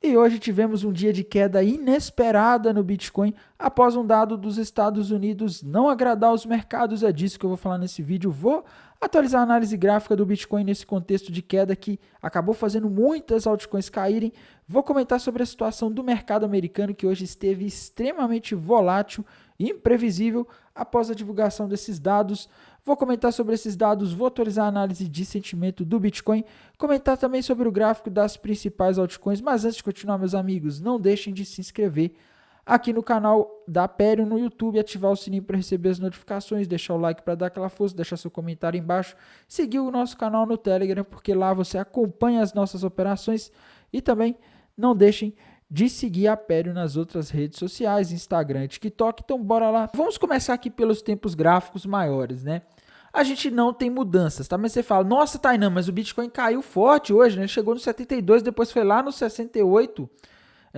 E hoje tivemos um dia de queda inesperada no Bitcoin após um dado dos Estados Unidos não agradar os mercados. É disso que eu vou falar nesse vídeo. Vou atualizar a análise gráfica do Bitcoin nesse contexto de queda que acabou fazendo muitas altcoins caírem. Vou comentar sobre a situação do mercado americano, que hoje esteve extremamente volátil e imprevisível após a divulgação desses dados. Vou comentar sobre esses dados, vou atualizar a análise de sentimento do Bitcoin, comentar também sobre o gráfico das principais altcoins, mas antes de continuar, meus amigos, não deixem de se inscrever aqui no canal da Aperio no YouTube, ativar o sininho para receber as notificações, deixar o like para dar aquela força, deixar seu comentário embaixo, seguir o nosso canal no Telegram, porque lá você acompanha as nossas operações e também não deixem de seguir a Aperio nas outras redes sociais, Instagram e TikTok. Então bora lá. Vamos começar aqui pelos tempos gráficos maiores, né? A gente não tem mudanças, tá? Mas você fala, nossa, Tainan, mas o Bitcoin caiu forte hoje, né? Chegou no 72, depois foi lá no 68,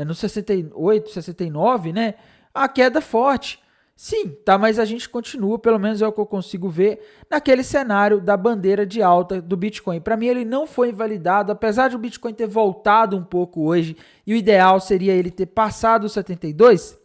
no 68, 69, né? A queda forte. Sim, tá? Mas a gente continua, pelo menos é o que eu consigo ver, naquele cenário da bandeira de alta do Bitcoin. Para mim, ele não foi invalidado, apesar de o Bitcoin ter voltado um pouco hoje, e o ideal seria ele ter passado os 72,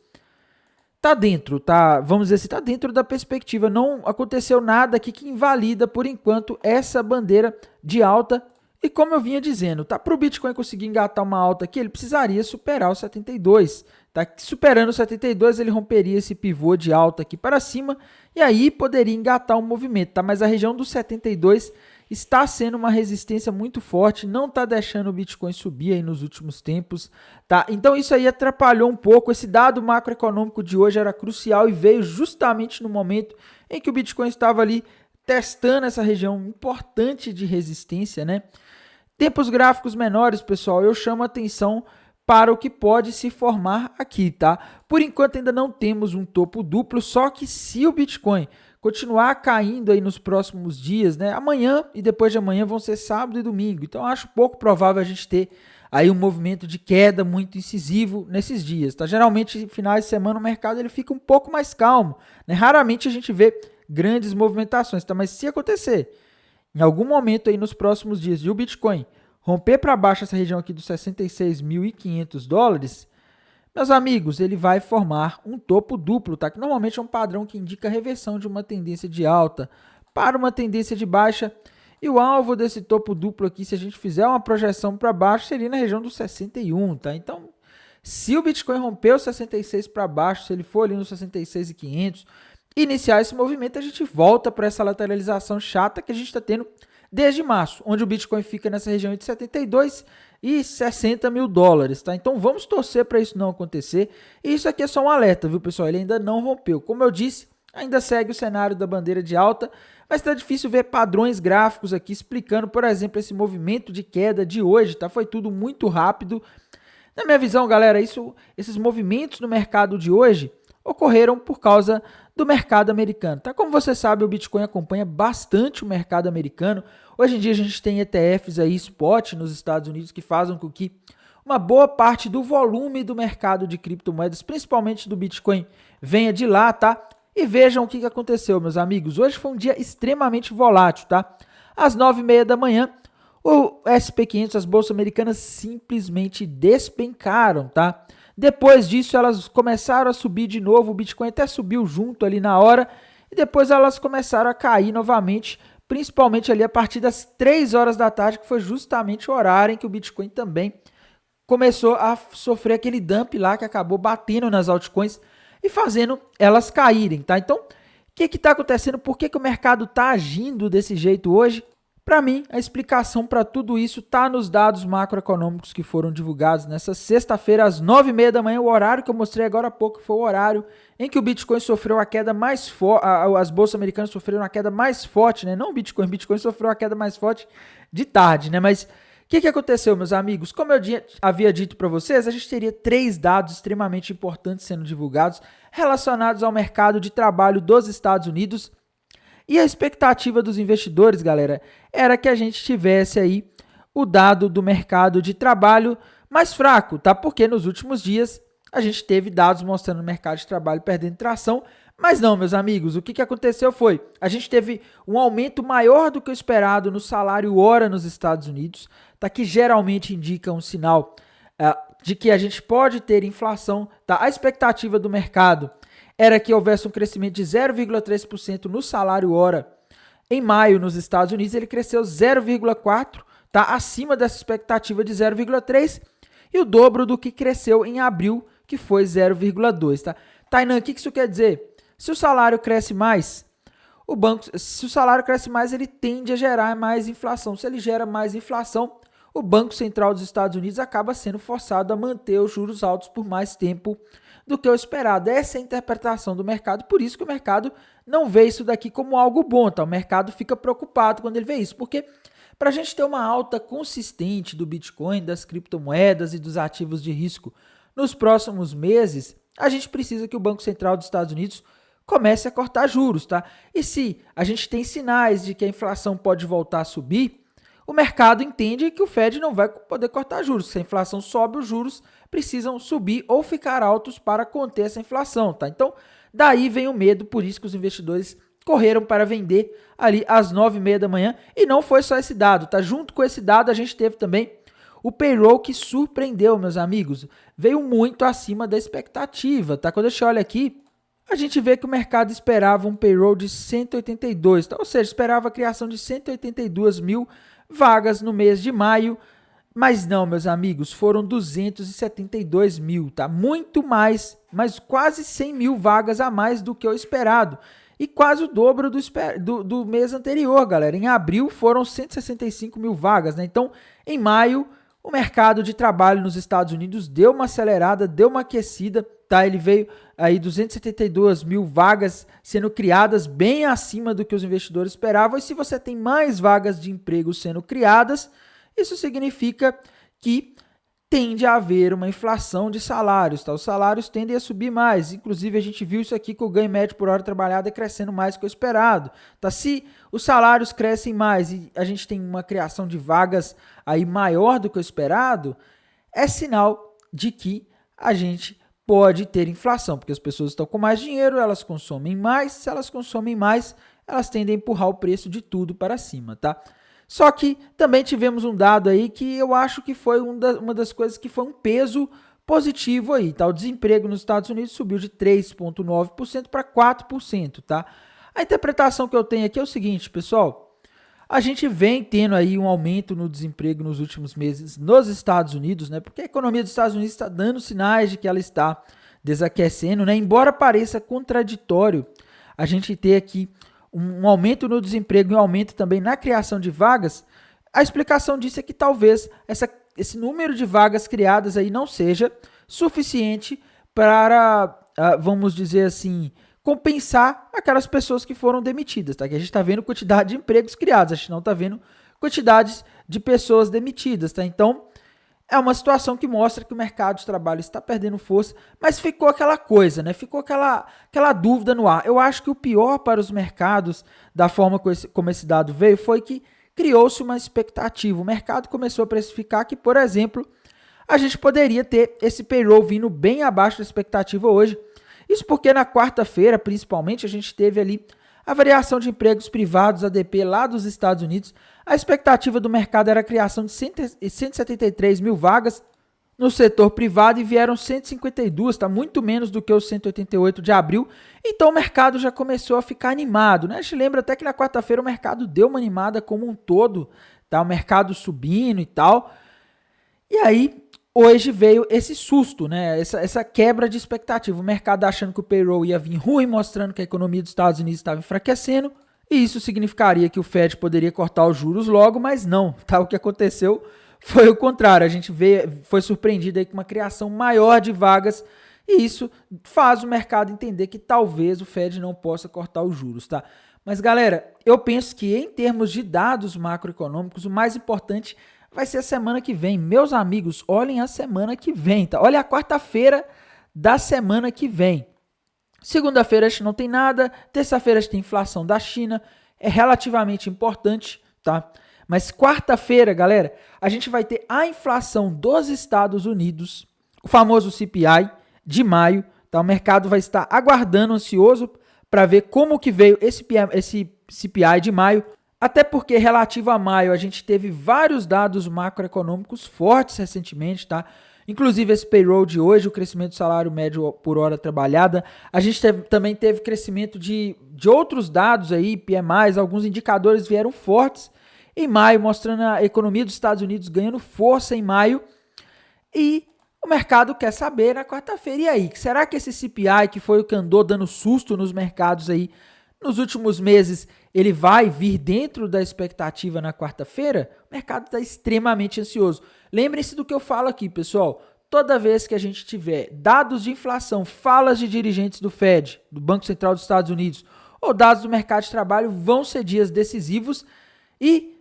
tá dentro, tá? Vamos dizer assim, tá dentro da perspectiva. Não aconteceu nada aqui que invalida, por enquanto, essa bandeira de alta. E como eu vinha dizendo, tá? Para o Bitcoin conseguir engatar uma alta aqui, ele precisaria superar o 72. Tá? Superando o 72, ele romperia esse pivô de alta aqui para cima e aí poderia engatar um movimento, tá? Mas a região dos 72 está sendo uma resistência muito forte, não está deixando o Bitcoin subir aí nos últimos tempos, tá? Então isso aí atrapalhou um pouco. Esse dado macroeconômico de hoje era crucial e veio justamente no momento em que o Bitcoin estava ali testando essa região importante de resistência, né? Tempos gráficos menores, pessoal, eu chamo a atenção para o que pode se formar aqui, tá? Por enquanto ainda não temos um topo duplo, só que se o Bitcoin continuar caindo aí nos próximos dias, né? Amanhã e depois de amanhã vão ser sábado e domingo, então acho pouco provável a gente ter aí um movimento de queda muito incisivo nesses dias, tá? Geralmente, finais de semana, o mercado ele fica um pouco mais calmo, né? Raramente a gente vê grandes movimentações, tá? Mas se acontecer em algum momento aí nos próximos dias de o Bitcoin romper para baixo essa região aqui dos 66.500 dólares, meus amigos, ele vai formar um topo duplo, tá? Que normalmente é um padrão que indica a reversão de uma tendência de alta para uma tendência de baixa. E o alvo desse topo duplo aqui, se a gente fizer uma projeção para baixo, seria na região dos 61, tá? Então, se o Bitcoin romper os 66 para baixo, se ele for ali nos 66.500, iniciar esse movimento, a gente volta para essa lateralização chata que a gente está tendo desde março, onde o Bitcoin fica nessa região de 72 e 60 mil dólares, tá? Então vamos torcer para isso não acontecer. E isso aqui é só um alerta, viu, pessoal? Ele ainda não rompeu. Como eu disse, ainda segue o cenário da bandeira de alta, mas está difícil ver padrões gráficos aqui explicando, por exemplo, esse movimento de queda de hoje, tá? Foi tudo muito rápido. Na minha visão, galera, esses movimentos no mercado de hoje ocorreram por causa do mercado americano, tá? Como você sabe, o Bitcoin acompanha bastante o mercado americano. Hoje em dia a gente tem ETFs aí, spot nos Estados Unidos, que fazem com que uma boa parte do volume do mercado de criptomoedas, principalmente do Bitcoin, venha de lá, tá? E vejam o que aconteceu, meus amigos. Hoje foi um dia extremamente volátil, tá? Às 9h30 da manhã, o SP500, as bolsas americanas, simplesmente despencaram, tá? Depois disso, elas começaram a subir de novo, o Bitcoin até subiu junto ali na hora, e depois elas começaram a cair novamente, principalmente ali a partir das 3 horas da tarde, que foi justamente o horário em que o Bitcoin também começou a sofrer aquele dump lá, que acabou batendo nas altcoins e fazendo elas caírem, tá? Então, o que está acontecendo? Por que o mercado está agindo desse jeito hoje? Para mim, a explicação para tudo isso está nos dados macroeconômicos que foram divulgados nessa sexta-feira, às 9h30 da manhã. O horário que eu mostrei agora há pouco foi o horário em que o Bitcoin sofreu a queda mais forte, as bolsas americanas sofreram a queda mais forte, né? Não o Bitcoin sofreu a queda mais forte de tarde, né? Mas o que aconteceu, meus amigos? Como eu havia dito para vocês, a gente teria 3 dados extremamente importantes sendo divulgados relacionados ao mercado de trabalho dos Estados Unidos. E a expectativa dos investidores, galera, era que a gente tivesse aí o dado do mercado de trabalho mais fraco, tá? Porque nos últimos dias a gente teve dados mostrando o mercado de trabalho perdendo tração, mas não, meus amigos, o que aconteceu foi, a gente teve um aumento maior do que o esperado no salário hora nos Estados Unidos, tá? Que geralmente indica um sinal de que a gente pode ter inflação, tá? A expectativa do mercado era que houvesse um crescimento de 0,3% no salário hora. Em maio, nos Estados Unidos, ele cresceu 0,4%, tá? Acima dessa expectativa de 0,3%, e o dobro do que cresceu em abril, que foi 0,2%, tá? Tainan, o que isso quer dizer? Se o salário cresce mais, se o salário cresce mais, ele tende a gerar mais inflação. Se ele gera mais inflação, o Banco Central dos Estados Unidos acaba sendo forçado a manter os juros altos por mais tempo do que o esperado. Essa é a interpretação do mercado, por isso que o mercado não vê isso daqui como algo bom, tá? O mercado fica preocupado quando ele vê isso, porque para a gente ter uma alta consistente do Bitcoin, das criptomoedas e dos ativos de risco nos próximos meses, a gente precisa que o Banco Central dos Estados Unidos comece a cortar juros, tá? E se a gente tem sinais de que a inflação pode voltar a subir, o mercado entende que o Fed não vai poder cortar juros. Se a inflação sobe, os juros precisam subir ou ficar altos para conter essa inflação, tá? Então, daí vem o medo, por isso que os investidores correram para vender ali às 9h30 da manhã. E não foi só esse dado, tá? Junto com esse dado, a gente teve também o payroll que surpreendeu, meus amigos. Veio muito acima da expectativa, tá? Quando a gente olha aqui, a gente vê que o mercado esperava um payroll de 182, tá? Ou seja, esperava a criação de 182 mil vagas no mês de maio, mas não, meus amigos, foram 272 mil, tá? Muito mais, mas quase 100 mil vagas a mais do que o esperado. E quase o dobro do mês anterior, galera. Em abril foram 165 mil vagas, né? Então, em maio, o mercado de trabalho nos Estados Unidos deu uma acelerada, deu uma aquecida, tá? Ele veio aí 272 mil vagas sendo criadas, bem acima do que os investidores esperavam. E se você tem mais vagas de emprego sendo criadas, isso significa que tende a haver uma inflação de salários, tá? Os salários tendem a subir mais. Inclusive, a gente viu isso aqui com o ganho médio por hora trabalhada crescendo mais que o esperado, tá? Se os salários crescem mais e a gente tem uma criação de vagas aí maior do que o esperado, é sinal de que a gente pode ter inflação, porque as pessoas estão com mais dinheiro, elas consomem mais, se elas consomem mais, elas tendem a empurrar o preço de tudo para cima, tá? Só que também tivemos um dado aí que eu acho que foi uma das coisas que foi um peso positivo aí, tá? O desemprego nos Estados Unidos subiu de 3,9% para 4%, tá? A interpretação que eu tenho aqui é o seguinte, pessoal, a gente vem tendo aí um aumento no desemprego nos últimos meses nos Estados Unidos, né? Porque a economia dos Estados Unidos está dando sinais de que ela está desaquecendo, né? Embora pareça contraditório a gente ter aqui um aumento no desemprego e um aumento também na criação de vagas, a explicação disso é que talvez esse número de vagas criadas aí não seja suficiente para, vamos dizer assim, compensar aquelas pessoas que foram demitidas, tá? Que a gente está vendo quantidade de empregos criados, a gente não está vendo quantidades de pessoas demitidas, tá? Então, é uma situação que mostra que o mercado de trabalho está perdendo força, mas ficou aquela coisa, né? Ficou aquela dúvida no ar. Eu acho que o pior para os mercados, da forma como esse dado veio, foi que criou-se uma expectativa. O mercado começou a precificar que, por exemplo, a gente poderia ter esse payroll vindo bem abaixo da expectativa hoje. Isso porque na quarta-feira, principalmente, a gente teve ali a variação de empregos privados, ADP, lá dos Estados Unidos. A expectativa do mercado era a criação de 173 mil vagas no setor privado e vieram 152, tá? Muito menos do que os 188 de abril. Então o mercado já começou a ficar animado, né? A gente lembra até que na quarta-feira o mercado deu uma animada como um todo, tá? O mercado subindo e tal. E aí, hoje veio esse susto, né? Essa quebra de expectativa. O mercado achando que o payroll ia vir ruim, mostrando que a economia dos Estados Unidos estava enfraquecendo. E isso significaria que o Fed poderia cortar os juros logo, mas não, tá? O que aconteceu foi o contrário. A gente foi surpreendido aí com uma criação maior de vagas e isso faz o mercado entender que talvez o Fed não possa cortar os juros, tá? Mas, galera, eu penso que em termos de dados macroeconômicos, o mais importante vai ser a semana que vem. Meus amigos, olhem a semana que vem, tá? Olha a quarta-feira da semana que vem. Segunda-feira a gente não tem nada, terça-feira a gente tem inflação da China, é relativamente importante, tá? Mas quarta-feira, galera, a gente vai ter a inflação dos Estados Unidos, o famoso CPI de maio, tá? O mercado vai estar aguardando, ansioso, para ver como que veio esse CPI de maio, até porque relativo a maio a gente teve vários dados macroeconômicos fortes recentemente, tá? Inclusive esse payroll de hoje, o crescimento do salário médio por hora trabalhada, a gente também teve crescimento de outros dados aí, PMIs, alguns indicadores vieram fortes em maio, mostrando a economia dos Estados Unidos ganhando força em maio, e o mercado quer saber na quarta-feira, e aí, será que esse CPI, que foi o que andou dando susto nos mercados aí nos últimos meses, ele vai vir dentro da expectativa na quarta-feira? O mercado está extremamente ansioso. Lembrem-se do que eu falo aqui, pessoal. Toda vez que a gente tiver dados de inflação, falas de dirigentes do Fed, do Banco Central dos Estados Unidos, ou dados do mercado de trabalho, vão ser dias decisivos. E,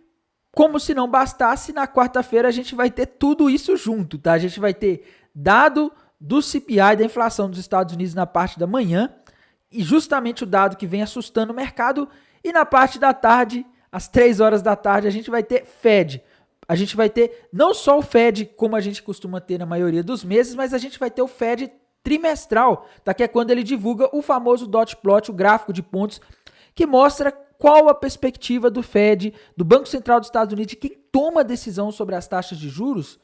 como se não bastasse, na quarta-feira a gente vai ter tudo isso junto, tá? A gente vai ter dado do CPI, da inflação dos Estados Unidos na parte da manhã, e justamente o dado que vem assustando o mercado. E na parte da tarde, às 3 horas da tarde, a gente vai ter Fed. A gente vai ter não só o Fed, como a gente costuma ter na maioria dos meses, mas a gente vai ter o Fed trimestral, tá? Que é quando ele divulga o famoso dot plot, o gráfico de pontos, que mostra qual a perspectiva do Fed, do Banco Central dos Estados Unidos, de quem toma a decisão sobre as taxas de juros,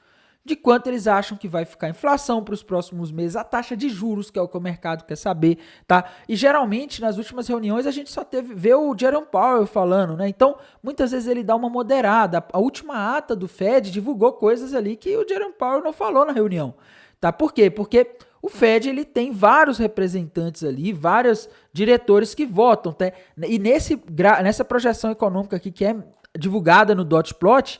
de quanto eles acham que vai ficar a inflação para os próximos meses, a taxa de juros, que é o que o mercado quer saber, tá? E geralmente, nas últimas reuniões, a gente só vê o Jerome Powell falando, né? Então, muitas vezes ele dá uma moderada. A última ata do Fed divulgou coisas ali que o Jerome Powell não falou na reunião, tá? Por quê? Porque o Fed, ele tem vários representantes ali, vários diretores que votam, tá? E nessa projeção econômica aqui, que é divulgada no dot plot,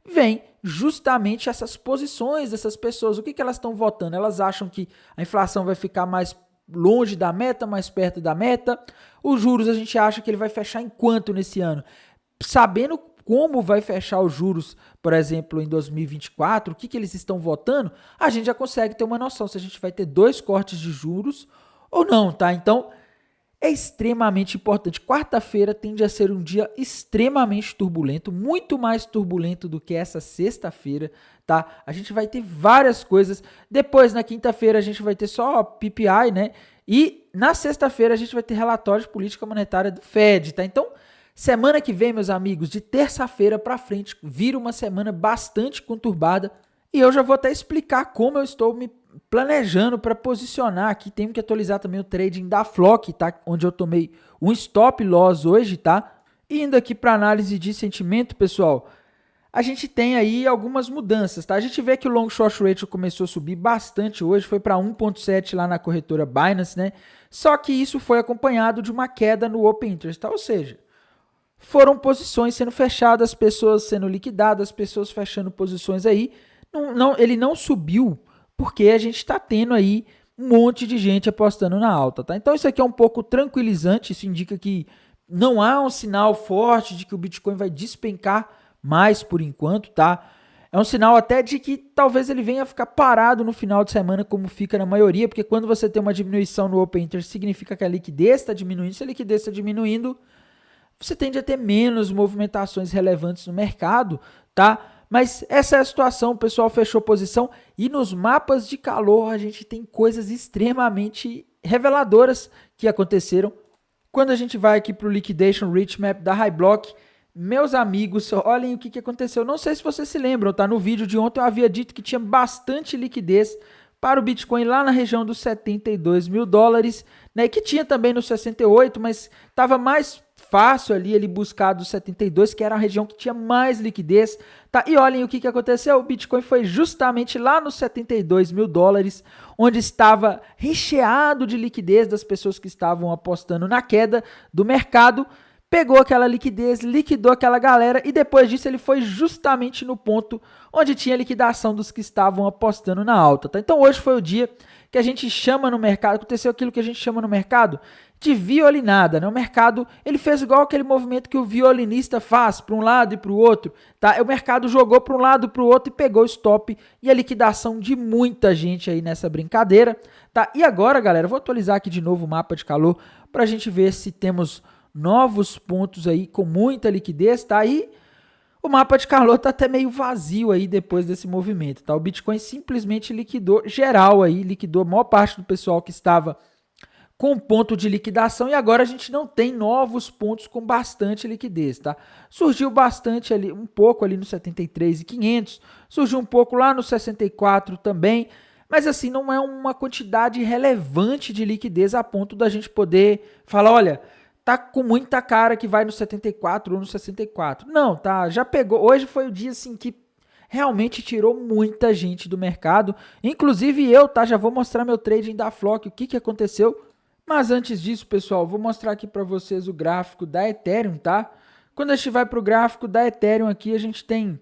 vem justamente essas posições dessas pessoas. O que elas estão votando? Elas acham que a inflação vai ficar mais longe da meta, mais perto da meta. Os juros, a gente acha que ele vai fechar em quanto nesse ano? Sabendo como vai fechar os juros, por exemplo, em 2024, o que eles estão votando, a gente já consegue ter uma noção se a gente vai ter 2 cortes de juros ou não, tá? Então, é extremamente importante. Quarta-feira tende a ser um dia extremamente turbulento, muito mais turbulento do que essa sexta-feira, tá? A gente vai ter várias coisas. Depois, na quinta-feira, a gente vai ter só PPI, né? E na sexta-feira a gente vai ter relatório de política monetária do Fed, tá? Então, semana que vem, meus amigos, de terça-feira para frente, vira uma semana bastante conturbada. E eu já vou até explicar como eu estou me planejando para posicionar aqui. Tenho que atualizar também o trading da Flock, tá? Onde eu tomei um stop loss hoje, tá? Indo aqui para análise de sentimento, pessoal, a gente tem aí algumas mudanças, tá? A gente vê que o long short ratio começou a subir bastante hoje, foi para 1.7 lá na corretora Binance, né? Só que isso foi acompanhado de uma queda no open interest, tá? Ou seja, foram posições sendo fechadas, pessoas sendo liquidadas, pessoas fechando posições aí. Ele não subiu porque a gente está tendo aí um monte de gente apostando na alta, tá? Então isso aqui é um pouco tranquilizante, isso indica que não há um sinal forte de que o Bitcoin vai despencar mais por enquanto, tá? É um sinal até de que talvez ele venha a ficar parado no final de semana, como fica na maioria, porque quando você tem uma diminuição no open interest, significa que a liquidez está diminuindo. Se a liquidez está diminuindo, você tende a ter menos movimentações relevantes no mercado, tá? Mas essa é a situação, o pessoal fechou posição e nos mapas de calor a gente tem coisas extremamente reveladoras que aconteceram. Quando a gente vai aqui para o Liquidation Rich Map da Highblock, meus amigos, olhem o que aconteceu. Não sei se vocês se lembram, tá? No vídeo de ontem eu havia dito que tinha bastante liquidez para o Bitcoin lá na região dos 72 mil dólares, né? Que tinha também nos 68, mas estava mais fácil ali ele buscar dos 72, que era a região que tinha mais liquidez, tá? E olhem o que aconteceu, o Bitcoin foi justamente lá nos 72 mil dólares, onde estava recheado de liquidez das pessoas que estavam apostando na queda do mercado, pegou aquela liquidez, liquidou aquela galera e depois disso ele foi justamente no ponto onde tinha liquidação dos que estavam apostando na alta, tá? Então hoje foi o dia que a gente chama no mercado, aconteceu aquilo que a gente chama no mercado de violinada, né? O mercado, ele fez igual aquele movimento que o violinista faz para um lado e para o outro, tá? O mercado jogou para um lado e para o outro e pegou o stop e a liquidação de muita gente aí nessa brincadeira, tá? E agora, galera, eu vou atualizar aqui de novo o mapa de calor para a gente ver se temos novos pontos aí com muita liquidez, tá? E o mapa de calor tá até meio vazio aí depois desse movimento, tá? O Bitcoin simplesmente liquidou geral aí, liquidou a maior parte do pessoal que estava com ponto de liquidação e agora a gente não tem novos pontos com bastante liquidez, tá? Surgiu bastante ali, um pouco ali no 73.500, surgiu um pouco lá no 64 também, mas assim, não é uma quantidade relevante de liquidez a ponto da gente poder falar, olha, tá com muita cara que vai no 74 ou no 64. Não, tá, já pegou, hoje foi o dia assim que realmente tirou muita gente do mercado, inclusive eu, tá? Já vou mostrar meu trading da Flock, o que que aconteceu. Mas antes disso, pessoal, vou mostrar aqui para vocês o gráfico da Ethereum, tá? Quando a gente vai para o gráfico da Ethereum aqui, a gente tem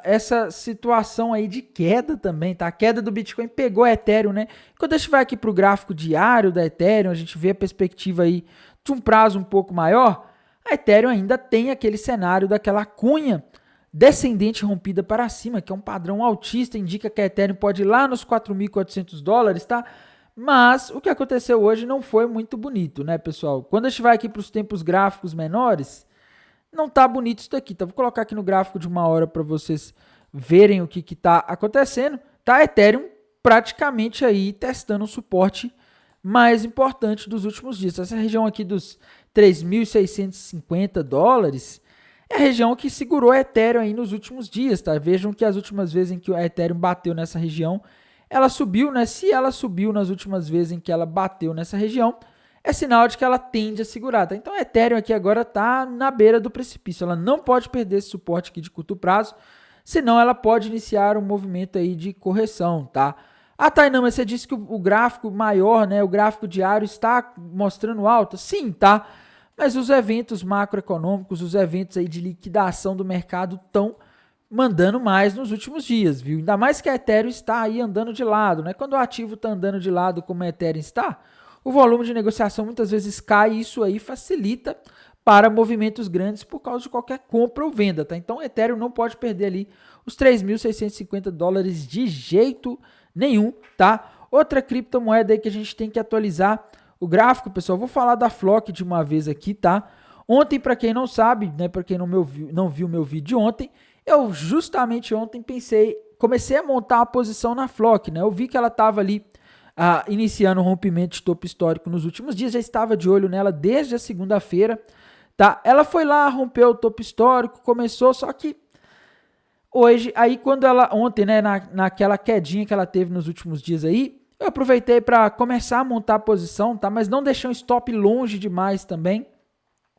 essa situação aí de queda também, tá? A queda do Bitcoin pegou a Ethereum, né? Quando a gente vai aqui para o gráfico diário da Ethereum, a gente vê a perspectiva aí de um prazo um pouco maior, a Ethereum ainda tem aquele cenário daquela cunha descendente rompida para cima, que é um padrão altista, indica que a Ethereum pode ir lá nos $4.400, tá? Mas o que aconteceu hoje não foi muito bonito, né, pessoal? Quando a gente vai aqui para os tempos gráficos menores, não tá bonito isso daqui, tá? Vou colocar aqui no gráfico de 1 hora para vocês verem o que tá acontecendo. Tá a Ethereum praticamente aí testando o suporte mais importante dos últimos dias. Essa região aqui dos $3.650 é a região que segurou a Ethereum aí nos últimos dias, tá? Vejam que as últimas vezes em que a Ethereum bateu nessa região, ela subiu, né? Se ela subiu nas últimas vezes em que ela bateu nessa região, é sinal de que ela tende a segurar, tá? Então a Ethereum aqui agora está na beira do precipício. Ela não pode perder esse suporte aqui de curto prazo, senão ela pode iniciar um movimento aí de correção, tá? Ah, Tainan, mas você disse que o gráfico maior, né? O gráfico diário está mostrando alta? Sim, tá? Mas os eventos macroeconômicos, os eventos aí de liquidação do mercado estão mandando mais nos últimos dias, viu? Ainda mais que a Ethereum está aí andando de lado, né? Quando o ativo está andando de lado como a Ethereum está, o volume de negociação muitas vezes cai e isso aí facilita para movimentos grandes por causa de qualquer compra ou venda, tá? Então, o Ethereum não pode perder ali os $3.650 de jeito nenhum, tá? Outra criptomoeda aí que a gente tem que atualizar o gráfico, pessoal, vou falar da Flock de uma vez aqui, tá? Ontem, para quem não sabe, né, para quem não viu meu vídeo ontem, eu justamente ontem comecei a montar uma posição na Flock, né? Eu vi que ela estava ali iniciando um rompimento de topo histórico nos últimos dias, já estava de olho nela desde a segunda-feira, tá? Ela foi lá, rompeu o topo histórico, começou, só que hoje, aí quando ela, ontem, né, naquela quedinha que ela teve nos últimos dias aí, eu aproveitei para começar a montar a posição, tá? Mas não deixei um stop longe demais também,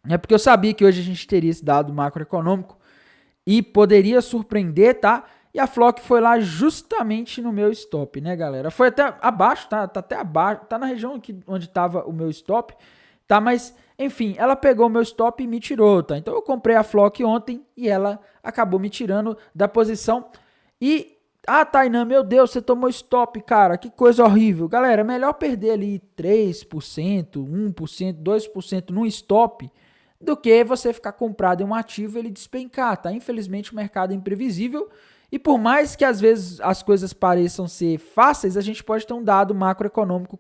né? Porque eu sabia que hoje a gente teria esse dado macroeconômico e poderia surpreender, tá? E a Flock foi lá justamente no meu stop, né, galera? Foi até abaixo, tá? Tá até abaixo, tá na região aqui onde estava o meu stop, tá? Mas, enfim, ela pegou o meu stop e me tirou, tá? Então eu comprei a Flock ontem e ela acabou me tirando da posição. E, Tainan, meu Deus, você tomou stop, cara, que coisa horrível. Galera, é melhor perder ali 3%, 1%, 2% num stop do que você ficar comprado em um ativo e ele despencar, tá? Infelizmente o mercado é imprevisível e por mais que às vezes as coisas pareçam ser fáceis, a gente pode ter um dado macroeconômico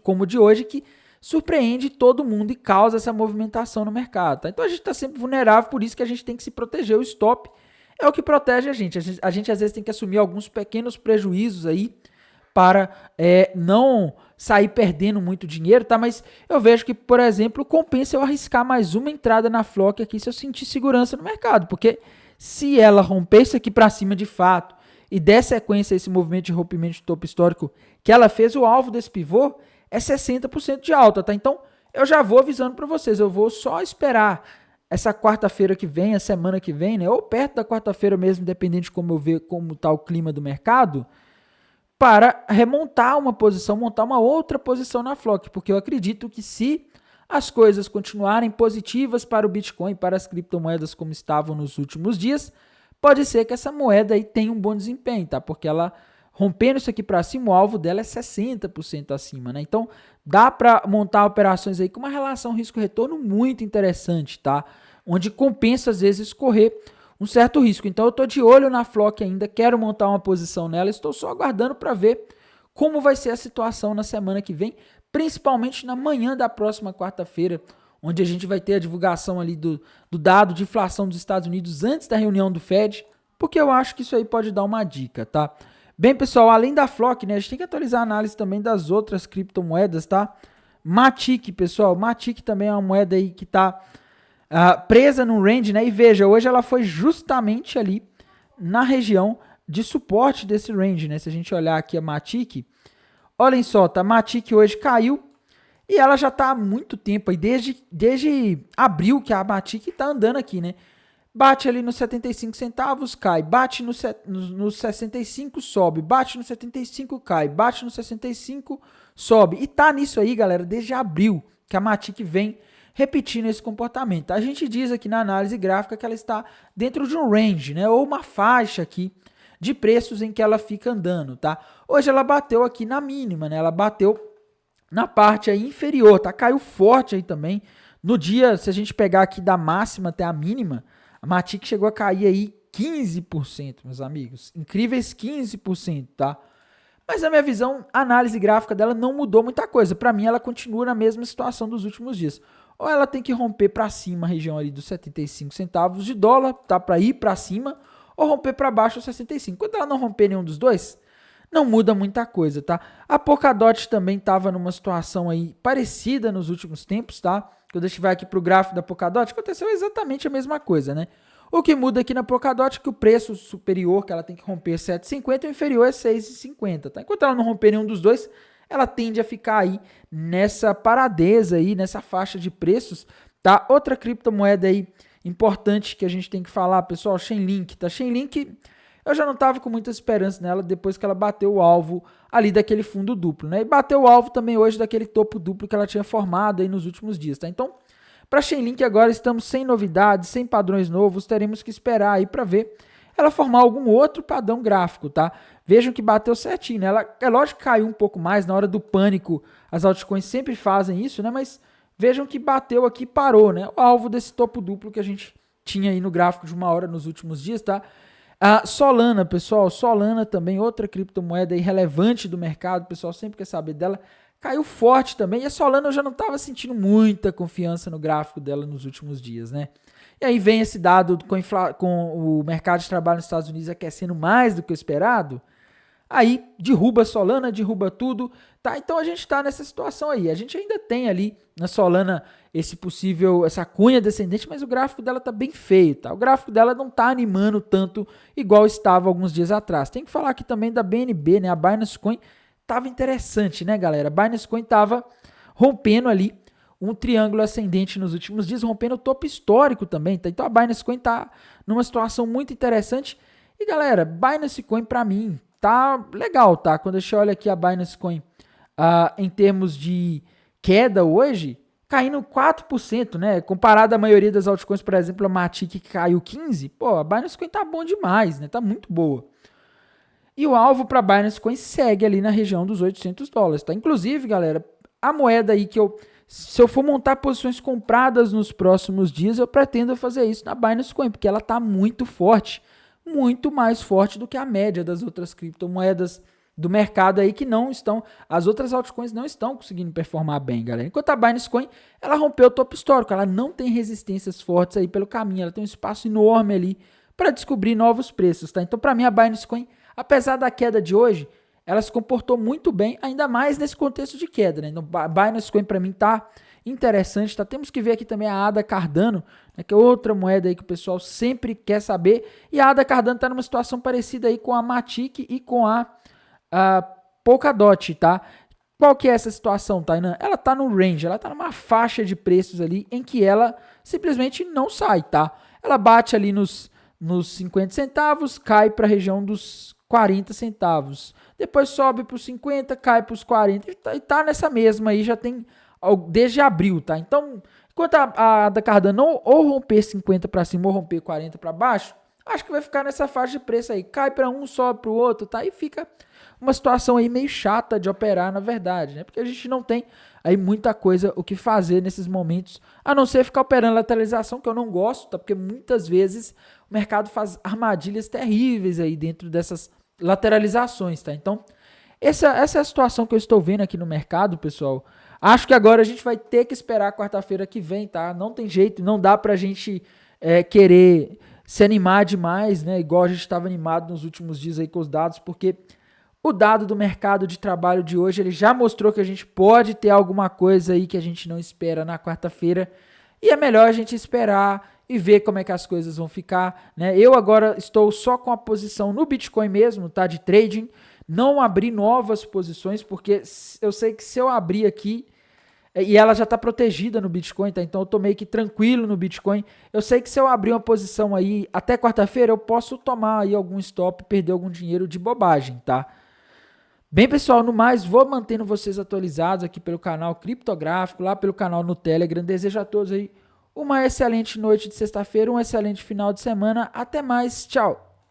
como o de hoje que surpreende todo mundo e causa essa movimentação no mercado, tá? Então a gente está sempre vulnerável, por isso que a gente tem que se proteger. O stop é o que protege a gente. A gente às vezes tem que assumir alguns pequenos prejuízos aí para não sair perdendo muito dinheiro, tá? Mas eu vejo que, por exemplo, compensa eu arriscar mais uma entrada na Flock aqui se eu sentir segurança no mercado, porque se ela romper isso aqui para cima de fato e der sequência a esse movimento de rompimento de topo histórico que ela fez, o alvo desse pivô é 60% de alta, tá? Então, eu já vou avisando para vocês, eu vou só esperar essa quarta-feira que vem, a semana que vem, né? Ou perto da quarta-feira mesmo, dependendo de como eu ver como tá o clima do mercado, para remontar uma posição, montar uma outra posição na Flock, porque eu acredito que se as coisas continuarem positivas para o Bitcoin, para as criptomoedas como estavam nos últimos dias, pode ser que essa moeda aí tenha um bom desempenho, tá? Porque ela, rompendo isso aqui para cima, o alvo dela é 60% acima, né? Então, dá para montar operações aí com uma relação risco-retorno muito interessante, tá? Onde compensa, às vezes, correr um certo risco. Então, eu estou de olho na Flock ainda, quero montar uma posição nela, estou só aguardando para ver como vai ser a situação na semana que vem, principalmente na manhã da próxima quarta-feira, onde a gente vai ter a divulgação ali do dado de inflação dos Estados Unidos antes da reunião do Fed, porque eu acho que isso aí pode dar uma dica, tá? Bem, pessoal, além da Flock, né, a gente tem que atualizar a análise também das outras criptomoedas, tá? Matic, pessoal, Matic também é uma moeda aí que está presa no range, né? E veja, hoje ela foi justamente ali na região de suporte desse range, né? Se a gente olhar aqui a Matic, olhem só, tá? A Matic hoje caiu e ela já está há muito tempo aí, desde abril que a Matic está andando aqui, né? Bate ali nos 75 centavos, cai. Bate nos 65, sobe. Bate nos 75, cai. Bate nos 65, sobe. E tá nisso aí, galera, desde abril, que a Matic vem repetindo esse comportamento. A gente diz aqui na análise gráfica que ela está dentro de um range, né? Ou uma faixa aqui de preços em que ela fica andando, tá? Hoje ela bateu aqui na mínima, né? Ela bateu na parte aí inferior, tá? Caiu forte aí também. No dia, se a gente pegar aqui da máxima até a mínima, a Matic chegou a cair aí 15%, meus amigos. Incríveis 15%, tá? Mas a minha visão, a análise gráfica dela não mudou muita coisa. Para mim, ela continua na mesma situação dos últimos dias. Ou ela tem que romper para cima a região ali dos 75 centavos de dólar, tá? Para ir para cima, ou romper para baixo os 65. Quando ela não romper nenhum dos dois, não muda muita coisa, tá? A Polkadot também estava numa situação aí parecida nos últimos tempos, tá? Quando a gente vai aqui para o gráfico da Polkadot, aconteceu exatamente a mesma coisa, né? O que muda aqui na Polkadot é que o preço superior que ela tem que romper é 7,50 e o inferior é 6,50, tá? Enquanto ela não romper nenhum dos dois, ela tende a ficar aí nessa paradeza aí, nessa faixa de preços, tá? Outra criptomoeda aí importante que a gente tem que falar, pessoal, Chainlink, tá? Chainlink, eu já não estava com muita esperança nela depois que ela bateu o alvo ali daquele fundo duplo, né? E bateu o alvo também hoje daquele topo duplo que ela tinha formado aí nos últimos dias, tá? Então, para Chainlink agora estamos sem novidades, sem padrões novos, teremos que esperar aí para ver ela formar algum outro padrão gráfico, tá? Vejam que bateu certinho, né? Ela, é lógico que caiu um pouco mais, na hora do pânico as altcoins sempre fazem isso, né? Mas vejam que bateu aqui e parou, né? O alvo desse topo duplo que a gente tinha aí no gráfico de 1 hora nos últimos dias, tá? A Solana, pessoal, Solana também, outra criptomoeda aí relevante do mercado, o pessoal sempre quer saber dela, caiu forte também, e a Solana eu já não estava sentindo muita confiança no gráfico dela nos últimos dias, né? E aí vem esse dado com o mercado de trabalho nos Estados Unidos aquecendo mais do que o esperado, aí derruba a Solana, derruba tudo, tá? Então a gente está nessa situação aí. A gente ainda tem ali na Solana essa cunha descendente, mas o gráfico dela tá bem feio, tá? O gráfico dela não tá animando tanto igual estava alguns dias atrás. Tem que falar aqui também da BNB, né? A Binance Coin tava interessante, né, galera? A Binance Coin tava rompendo ali um triângulo ascendente nos últimos dias, rompendo o topo histórico também, tá? Então a Binance Coin tá numa situação muito interessante. E galera, Binance Coin para mim tá legal, tá? Quando a gente olha aqui a Binance Coin em termos de queda hoje, caindo 4%, né? Comparado à maioria das altcoins, por exemplo, a Matic que caiu 15%, pô, a Binance Coin tá bom demais, né? Tá muito boa. E o alvo para a Binance Coin segue ali na região dos $800, tá? Inclusive, galera, a moeda aí que se eu for montar posições compradas nos próximos dias, eu pretendo fazer isso na Binance Coin, porque ela tá muito forte, muito mais forte do que a média das outras criptomoedas do mercado aí que não estão, as outras altcoins não estão conseguindo performar bem, galera. Enquanto a Binance Coin, ela rompeu o topo histórico, ela não tem resistências fortes aí pelo caminho, ela tem um espaço enorme ali para descobrir novos preços, tá? Então, para mim, a Binance Coin, apesar da queda de hoje, ela se comportou muito bem, ainda mais nesse contexto de queda, né? Então, a Binance Coin para mim tá interessante, tá? Temos que ver aqui também a ADA Cardano, né, que é outra moeda aí que o pessoal sempre quer saber, e a ADA Cardano tá numa situação parecida aí com a Matic e com a Polkadot, tá? Qual que é essa situação, Tainan? Ela tá no range, ela tá numa faixa de preços ali em que ela simplesmente não sai, tá? Ela bate ali nos 50 centavos, cai para a região dos 40 centavos. Depois sobe para os 50, cai para os 40 e tá nessa mesma aí, já tem desde abril, tá? Então, enquanto a da Cardano ou romper 50 para cima ou romper 40 para baixo, acho que vai ficar nessa faixa de preço aí. Cai para um, sobe para o outro, tá? E fica uma situação aí meio chata de operar, na verdade, né? Porque a gente não tem aí muita coisa o que fazer nesses momentos, a não ser ficar operando lateralização, que eu não gosto, tá? Porque muitas vezes o mercado faz armadilhas terríveis aí dentro dessas lateralizações, tá? Então, essa é a situação que eu estou vendo aqui no mercado, pessoal. Acho que agora a gente vai ter que esperar quarta-feira que vem, tá? Não tem jeito, não dá pra gente querer se animar demais, né? Igual a gente estava animado nos últimos dias aí com os dados, porque O dado do mercado de trabalho de hoje, ele já mostrou que a gente pode ter alguma coisa aí que a gente não espera na quarta-feira. E é melhor a gente esperar e ver como é que as coisas vão ficar, né? Eu agora estou só com a posição no Bitcoin mesmo, tá? De trading. Não abri novas posições, porque eu sei que se eu abrir aqui, e ela já está protegida no Bitcoin, tá? Então eu tô meio que tranquilo no Bitcoin. Eu sei que se eu abrir uma posição aí até quarta-feira, eu posso tomar aí algum stop, perder algum dinheiro de bobagem, tá? Bem, pessoal, no mais, vou mantendo vocês atualizados aqui pelo canal Criptográfico, lá pelo canal no Telegram. Desejo a todos aí uma excelente noite de sexta-feira, um excelente final de semana. Até mais, tchau!